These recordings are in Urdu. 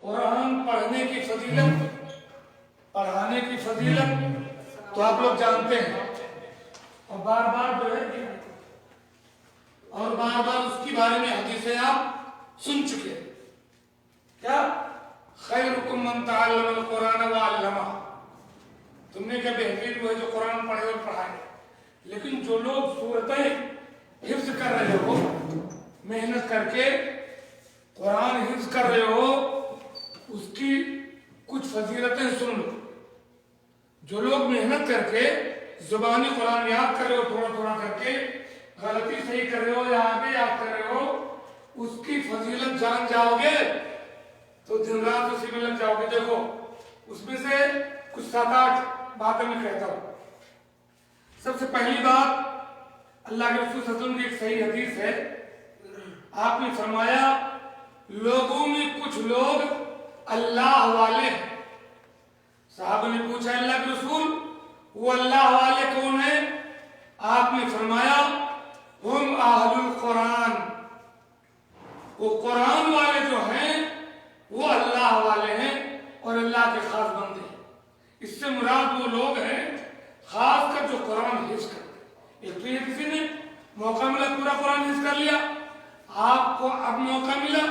قرآن پڑھنے کی فضیلت، پڑھانے کی فضیلت تو آپ لوگ جانتے ہیں، اور بار بار جو ہے اور بار بار اس کی بارے میں حدیثیں آپ سن چکے ہیں. کیا خیرکم من تعلم القرآن وعلمہ، تم نے کیا بہترین وہ ہے جو قرآن پڑھے اور پڑھائے. لیکن جو لوگ سورتیں حفظ کر رہے ہو، محنت کر کے قرآن حفظ کر رہے ہو، اس کی کچھ فضیلتیں سن لو. جو لوگ محنت کر کے زبانی قرآن یاد کر رہے ہو، تھوڑا تھوڑا کر کے غلطی صحیح کر رہے ہو یا آگے یاد کر رہے ہو، اس کی فضیلت جان جاؤ گے تو دن رات اسی میں لگ جاؤ گے. دیکھو اس میں سے کچھ 7-8 باتیں میں کہتا ہوں. سب سے پہلی بات، اللہ کے رسول صلی اللہ علیہ وسلم کی ایک صحیح حدیث ہے. آپ نے فرمایا لوگوں میں کچھ لوگ اللہ والے ہیں. صحابہ نے پوچھا اللہ کے رسول وہ اللہ والے کون ہیں؟ آپ نے فرمایا ہم اہل القرآن، وہ قرآن والے جو ہیں وہ اللہ والے ہیں اور اللہ کے خاص بندے ہیں. اس سے مراد وہ لوگ ہیں خاص کر جو قرآن حفظ کرتے ہیں. ایک تو یہ کسی نے موقع ملا پورا قرآن حفظ کر لیا، آپ کو اب موقع ملا،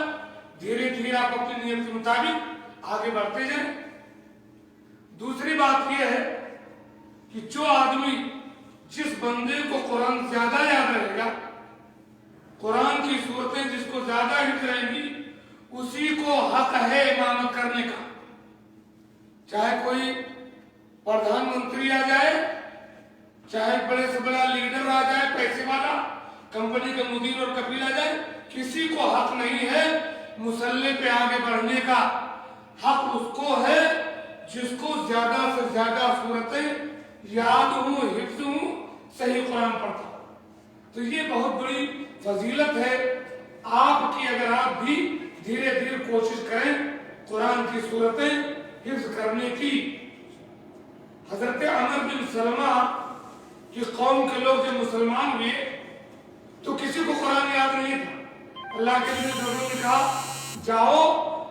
دھیرے دھیرے آپ اپنی نیت کے مطابق آگے بڑھتے جائیں. دوسری بات یہ ہے کہ جو آدمی جس بندے کو قرآن زیادہ یاد رہے گا، قرآن کی صورتیں جس کو زیادہ حفظ رہیں گی، اسی کو حق ہے امامت کرنے کا. چاہے کوئی پردھان منتری آ جائے، چاہے بڑے سے بڑا لیڈر آ جائے، پیسے والا، کمپنی کا مدیر اور کفیل آ جائے، کسی کو حق نہیں ہے مصلی پہ آگے بڑھنے کا. حق اس کو ہے جس کو زیادہ سے زیادہ صورتیں یاد ہوں، حفظ ہوں، صحیح قرآن پڑھتا ہوں. تو یہ بہت بڑی فضیلت ہے آپ کی، اگر آپ بھی دھیرے دھیرے کوشش کریں قرآن کی صورتیں حفظ کرنے کی. حضرت عمر بن سلمہ کی قوم کے لوگ جب مسلمان ہوئے تو کسی کو قرآن یاد نہیں تھا. اللہ کے نبی نے کہا جاؤ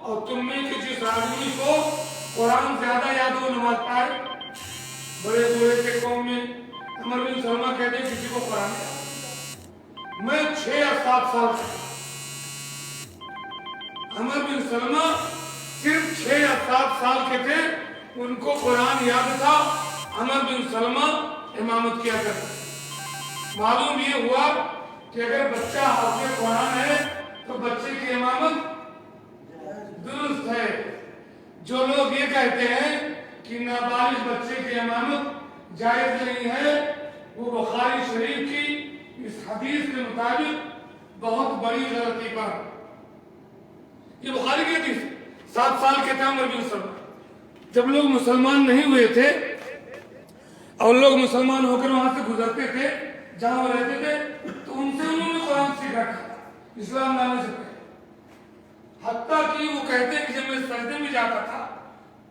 اور تم میں کہ جس آدمی کو قرآن زیادہ یاد ہو نماز پڑھائے. بڑے بوڑھے کے قوم میں عمر بن سلمہ کہتے ہیں کسی کو قرآن یاد. میں 6 یا 7 سال کا، عمر بن سلمہ صرف 6 یا 7 سال کے تھے، ان کو قرآن یاد تھا. عمر بن سلمہ امامت کیا کرتا. معلوم یہ ہوا کہ اگر بچہ حافظ قرآن ہے تو بچے کی امامت درست ہے. جو لوگ یہ کہتے ہیں کہ نابالغ بچے کی امامت جائز نہیں ہے، وہ بخاری شریف کی اس حدیث کے مطابق بہت بڑی غلطی پر. یہ بخاری کی حدیث، 7 سال کے تھے عمر بن سلمہ جب لوگ مسلمان نہیں ہوئے تھے، اور لوگ مسلمان ہو کر وہاں سے گزرتے تھے جہاں وہ رہتے تھے، تو ان سے انہوں نے قرآن سیکھا تھا اسلام لانے سے پہلے. حتیٰ کہ وہ کہتے ہیں کہ جب میں سجدے میں جاتا تھا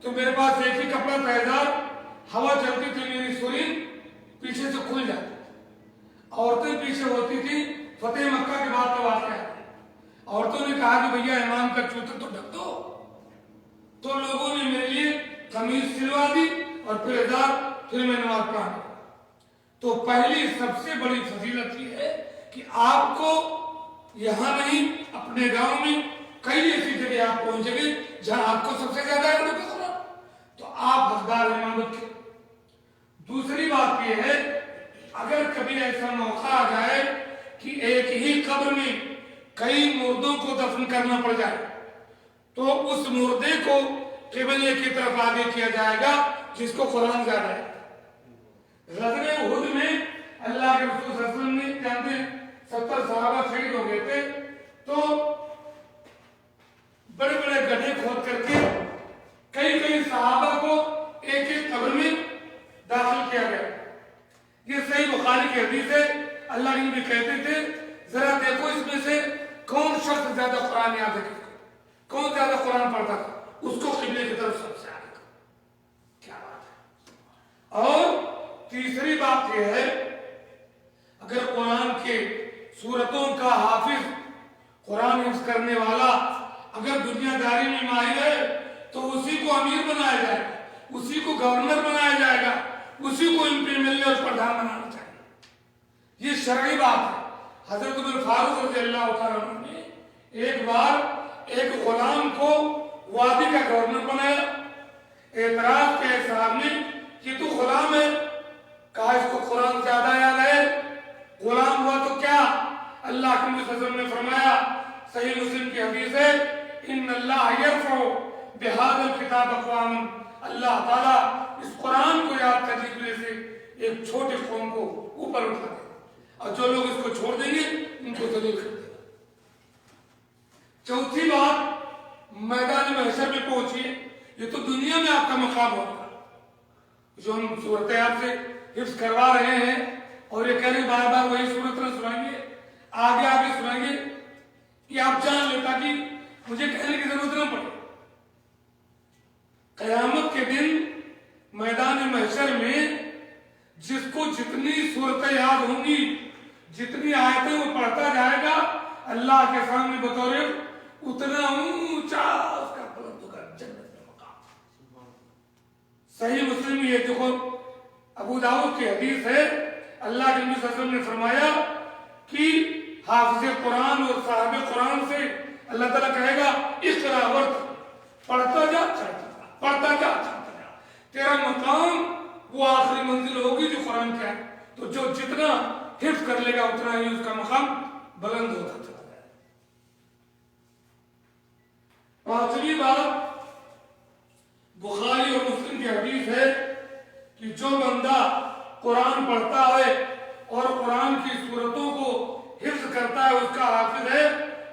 تو میرے پاس ایک ہی کپڑا تھا، ہوا چلتی تھی میری سرین پیچھے سے کھل جاتی تھی. عورتیں پیچھے ہوتی تھی. فتح مکہ کے بعد کا واقعہ ہے. عورتوں نے کہا کہ بھیا امام کا چوتر تو ڈھک دو، تو لوگوں نے میرے لیے قمیض سلوا دی اور پھر ازار، پھر میں نماز پڑھا. تو پہلی سب سے بڑی فضیلت یہ ہے کہ آپ کو یہاں نہیں اپنے گاؤں میں کئی ایسی جگہ آپ پہنچیں گے جہاں آپ کو سب سے زیادہ یاد ہوگا تو آپ حقدار امامت کے. دوسری بات یہ ہے اگر کبھی ایسا موقع آ جائے کہ ایک ہی قبر میں کئی مردوں کو دفن کرنا پڑ جائے تو اس مردے کو قبلے کی طرف آگے کیا جائے گا جس کو قرآن زیادہ ہے. غزوہ احد میں اللہ کے رسول صلی اللہ علیہ وسلم نے جانتے ہیں 70 صحابہ شہید ہو گئے تھے، تو بڑے بڑے گڈھے کھود کر کے کئی صحابہ کو ایک ایک قبر میں داخل کیا گیا. یہ صحیح بخاری کی حدیث ہے. اللہ کے نبی کہتے تھے ذرا دیکھو اس میں سے کون شخص زیادہ قرآن یاد رکھے گا، کون زیادہ قرآن پڑھتا تھا، اس کو قبلے کی طرف سب سے آگے کرو. کیا بات ہے. اور تیسری بات یہ ہے اگر قرآن کے سورتوں کا حافظ، قرآن حفظ کرنے والا اگر دنیا داری میں ماہر ہے تو اسی کو امیر بنایا جائے گا, اسی کو گورنر بنایا جائے گا, اسی کو ایم پی ایم ایل اے اور پردھان بنانا چاہیے. یہ شرعی بات ہے. حضرت عمر فاروق رضی اللہ تعالیٰ عنہ نے ایک بار ایک غلام کو وادی کا گورنر بنایا. اعتراض کے صاحب نے کہ تو غلام ہے, کہا اس کو قرآن زیادہ یاد ہے, غلام ہوا تو کیا. اللہ کے نبی صلی اللہ علیہ وسلم نے فرمایا, صحیح مسلم کی حدیث ہے, ان اللہ یرفع بہذا الکتاب اقواما, اللہ تعالیٰ اس قرآن کو یاد کرنے کی وجہ سے ایک چھوٹے قوم کو اوپر اٹھا دے گا, اور جو لوگ اس کو چھوڑ دیں گے ان کو ذلیل کر دے گا. چوتھی بات, میدان محشر میں پہنچیے. یہ تو دنیا میں آپ کا مقام ہوگا, جو ہم صورتحال سے حفظ کروا رہے ہیں, اور یہ کہہ رہے بار بار وہی صورت نہ سنائیں گے, آگے آگے سنائیں گے, یہ آپ جان لیں تاکہ مجھے کہنے کی ضرورت نہ پڑے. قیامت کے دن میدان محشر میں جس کو جتنی صورتیں یاد ہوں گی, جتنی آیتیں وہ پڑھتا جائے گا, اللہ کے سامنے بطور اتنا اونچا اس کا بلند ہوگا جنت کا مقام. صحیح مسلم یہ دیکھو ابو داؤد کی حدیث ہے, اللہ کے نبی صلی اللہ علیہ وسلم نے فرمایا کہ حافظ قرآن اور صاحب قرآن سے اللہ تعالیٰ کہے گا اقرا ورتقی, پڑھتا جا چڑھتا جا, پڑھتا جا چڑھتا جا, تیرا مقام وہ آخری منزل ہوگی جو قرآن کا ہے. تو جو جتنا حفظ کر لے گا اتنا ہی اس کا مقام بلند ہوتا چلا جائے. پانچویں بات, بخاری اور مسلم کی حدیث ہے کہ جو بندہ قرآن پڑھتا ہے اور قرآن کی صورتوں کو حفظ کرتا ہے, اس کا حافظ ہے,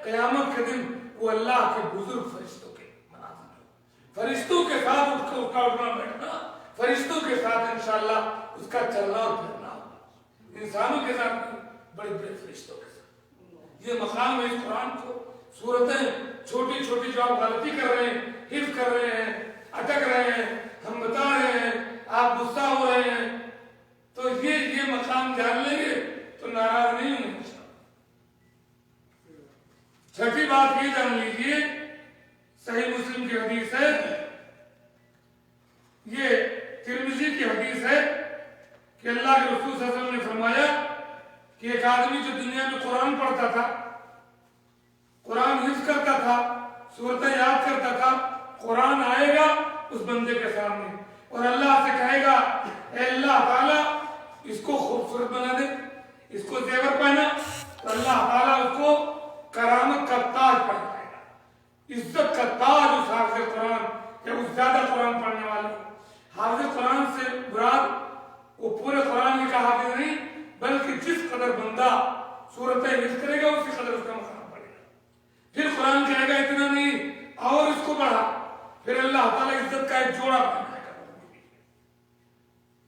قیامت کے دن وہ اللہ کے بزرگ فرشتوں کے منازل میں, فرشتوں کے ساتھ اس کا اٹھنا بیٹھنا, فرشتوں کے ساتھ انشاءاللہ اس کا چلنا اور پھرنا ہوگا, انسانوں کے ساتھ بڑے بڑے فرشتوں کے ساتھ. یہ مقام ہے اس قرآن کو. صورتیں چھوٹی چھوٹی جو آپ غلطی کر رہے ہیں, حفظ کر رہے ہیں, اٹک رہے ہیں, ہم بتا رہے ہیں, آپ غصہ ہو رہے ہیں, تو یہ مقام جان لیں گے تو ناراض نہیں ہوں گے. چھٹی بات یہ جان لیجیے, صحیح مسلم کی حدیث ہے, یہ ترمذی کی حدیث ہے کہ اللہ کے رسول صلی اللہ علیہ وسلم نے فرمایا کہ ایک آدمی جو دنیا میں قرآن پڑھتا تھا, قرآن حفظ کرتا تھا, صورتیں یاد کرتا تھا, قرآن آئے گا اس بندے کے سامنے اور اللہ سے کہے گا اے اللہ تعالیٰ اس کو خوبصورت بنا دے, اس کو زیور پہنا, تو اللہ تعالیٰ اس کو کرامت کا تاج پہنائے گا, عزت کا تاج اس حافظ قرآن یا اس زیادہ قرآن پڑھنے والے کو. حافظ قرآن سے مراد وہ پورے قرآن ہی کا حافظ نہیں, بلکہ جس قدر بندہ صورتیں حفظ کرے گا اسی قدر اس کا مقام پڑے گا. پھر قرآن کہے گا اتنا نہیں اور اس کو بڑھا, پھر اللہ تعالیٰ عزت کا ایک جوڑا بنائے گا.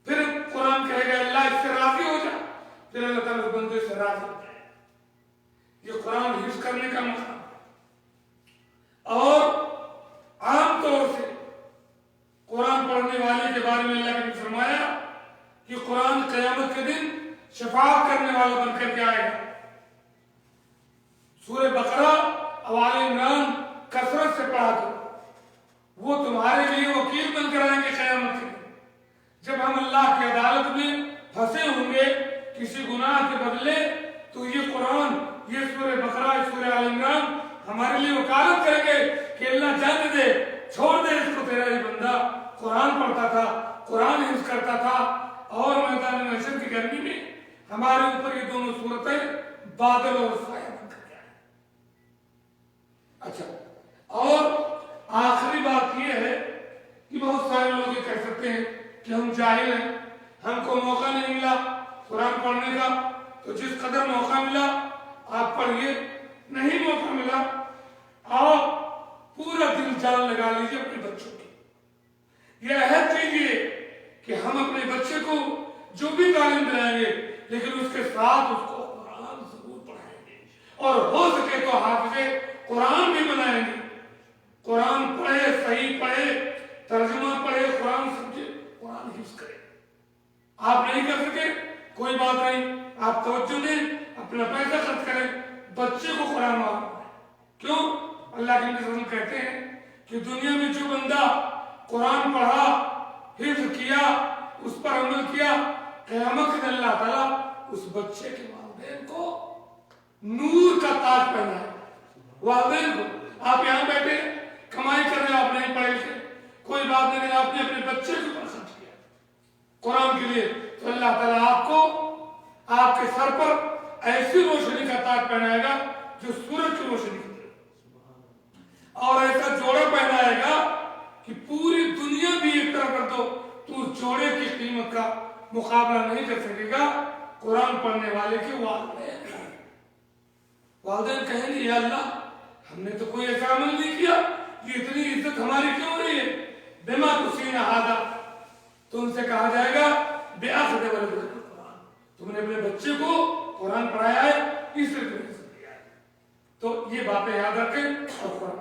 پھر قرآن کہے گا اللہ اس سے راضی ہو جا, پھر اللہ تعالیٰ اس بندے سے راضی ہو جائے. یہ قرآن حفظ کرنے کا مقام. اور عام طور سے قرآن پڑھنے والے کے بارے میں اللہ نے فرمایا کہ قرآن قیامت کے دن شفاعت کرنے والا بن کر کے آئے گا. سورہ بقرہ آل عمران کثرت سے پڑھا کرو, وہ تمہارے لیے وکیل بن کر آئیں گے قیامت کے دن. جب ہم اللہ کی عدالت میں پھنسے ہوں گے کسی گناہ کے بدلے, تو یہ قرآن, یہ سورہ بقرہ, سورہ آل عمران ہمارے لیے وکالت کریں گے کہ اللہ جانے دے, چھوڑ دے اس کو, تیرا یہ بندہ قرآن پڑھتا تھا, قرآن حفظ کرتا تھا, اور میدان محشر کی گرمی میں ہمارے اوپر یہ دونوں صورتیں بادل اور سایہ بن کر کے آئیں. اچھا, اور آخری بات یہ ہے کہ بہت سارے لوگ یہ کہہ سکتے ہیں کہ ہم جاہل ہیں, ہم کو موقع نہیں ملا قرآن پڑھنے کا, تو جس قدر موقع ملا آپ پڑھیے, نہیں موقع ملا آپ پورا دل جان لگا لیجیے اپنے بچوں کی. یہ عہد کیجیے کہ ہم اپنے بچے کو جو بھی تعلیم دلائیں گے لیکن اس کے ساتھ اس کو قرآن ضرور پڑھائیں گے, اور ہو سکے تو حافظ قرآن بھی بنائیں گے. قرآن پڑھے, صحیح پڑھے, ترجمہ پڑھے, قرآن سمجھے, قرآن حفظ کرے. آپ نہیں کر سکے کوئی بات نہیں, آپ توجہ دیں, اپنا پیسہ خرچ کریں, بچے کو قرآن معلوم ہے. کیوں؟ اللہ کے نبی صلی اللہ علیہ وسلم کہتے ہیں کہ دنیا میں جو بندہ قرآن پڑھا، حفظ کیا، اس پر عمل کیا، قیامت کے دن اللہ تعالیٰ اس بچے کے والدین کو نور کا تاج پہنائے. والدین کو، آپ یہاں بیٹھے کمائی کر رہے، آپ نہیں پڑھے لکھے، کوئی بات نہیں، لیکن آپ نے اپنے بچے کے اوپر خرچ کیا قرآن کے لیے، تو اللہ تعالیٰ آپ کو آپ کے سر پر ایسی روشنی کا تاج پہنائے گا جو سورج کی روشنی کی طرح، اور ایسا جوڑا پہنائے گا کہ پوری دنیا بھی ایک طرح کر دو تو اس جوڑے کی قیمت کا مقابلہ نہیں کر سکے گا قرآن پڑھنے والے کے والدین. والدین کہیں گے یا اللہ ہم نے تو کوئی ایسا عمل نہیں کیا، یہ اتنی عزت ہماری کیوں ہو رہی ہے؟ بما تحسین ھذا، تو ان سے کہا جائے گا بِأَخْذِ وَلَدِكَ القرآن، تم نے اپنے بچے کو قرآن پڑھایا ہے، اس لیے تمہیں عزت دیا ہے. تو یہ باتیں یاد رکھیں اور قرآن